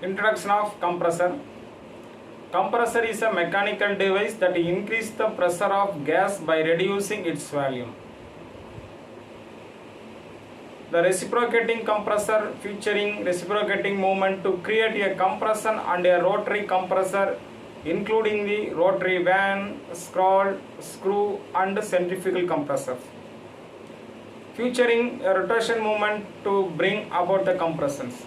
Introduction of compressor. Compressor is a mechanical device that increases the pressure of gas by reducing its volume. The reciprocating compressor featuring reciprocating movement to create a compression and a rotary compressor including the rotary vane, screw and centrifugal compressor. Featuring a rotation movement to bring about the compressions.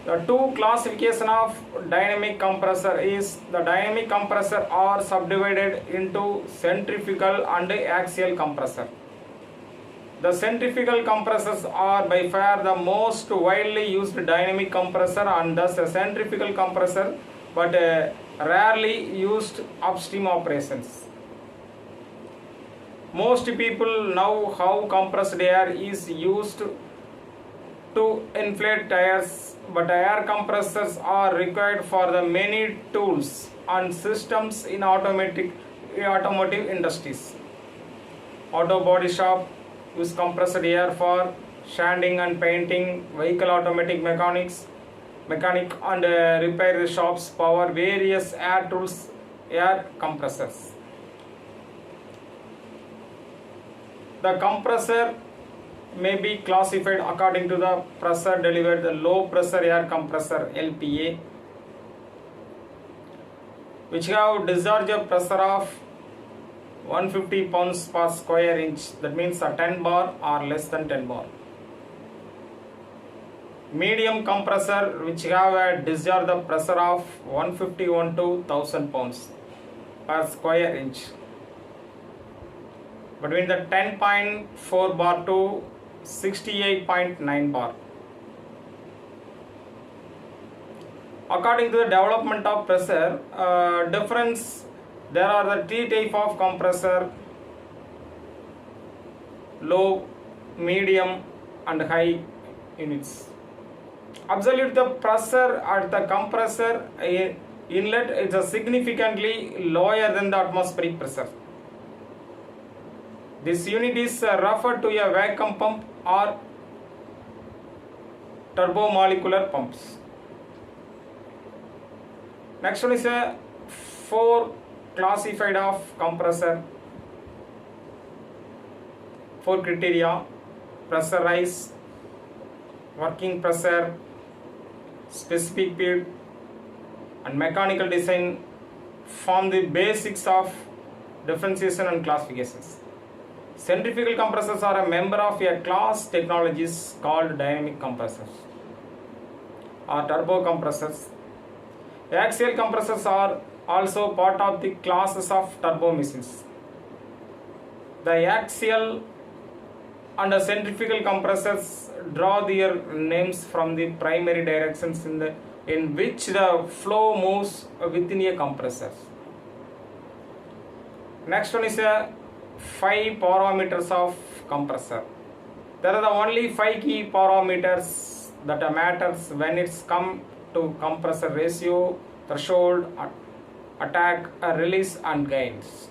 The two classification of dynamic compressor is the dynamic compressor are subdivided into centrifugal and axial compressor. The centrifugal compressors are by far the most widely used dynamic compressor and thus a centrifugal compressor, but rarely used upstream operations. Most people know how compressed air is used to inflate tires, but air compressors are required for the many tools and systems in automotive industries. Auto body shop use compressed air for sanding and painting. Vehicle automatic mechanic and repair shops power various air tools air compressors. The compressor may be classified according to the pressure delivered. The low pressure air compressor LPA, which have discharge pressure of 150 pounds per square inch, that means a 10 bar or less than 10 bar. Medium compressor which have a discharge the pressure of 151 to 1000 pounds per square inch, between the 10.4 bar to 68.9 bar. According to the development of pressure difference, there are the three types of compressor: low, medium and high units. Absolute the pressure at the compressor inlet is significantly lower than the atmospheric pressure. This unit is referred to a vacuum pump or turbomolecular pumps. Next one is a 4 classified of compressor. 4 criteria: pressurize, working pressure, specific speed and mechanical design form the basics of differentiation and classifications. Centrifugal compressors are a member of a class technologies called dynamic compressors or turbo compressors. Axial compressors are also part of the classes of turbo machines. The axial and the centrifugal compressors draw their names from the primary directions in which the flow moves within a compressor. Next one is a 5 parameters of compressor. There are the only 5 key parameters that matters when it's come to compressor ratio, threshold, attack, release and gains.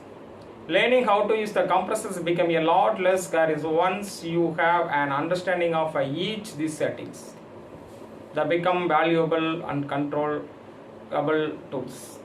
Learning how to use the compressors become a lot less scary once you have an understanding of each these settings. They become valuable and controllable tools.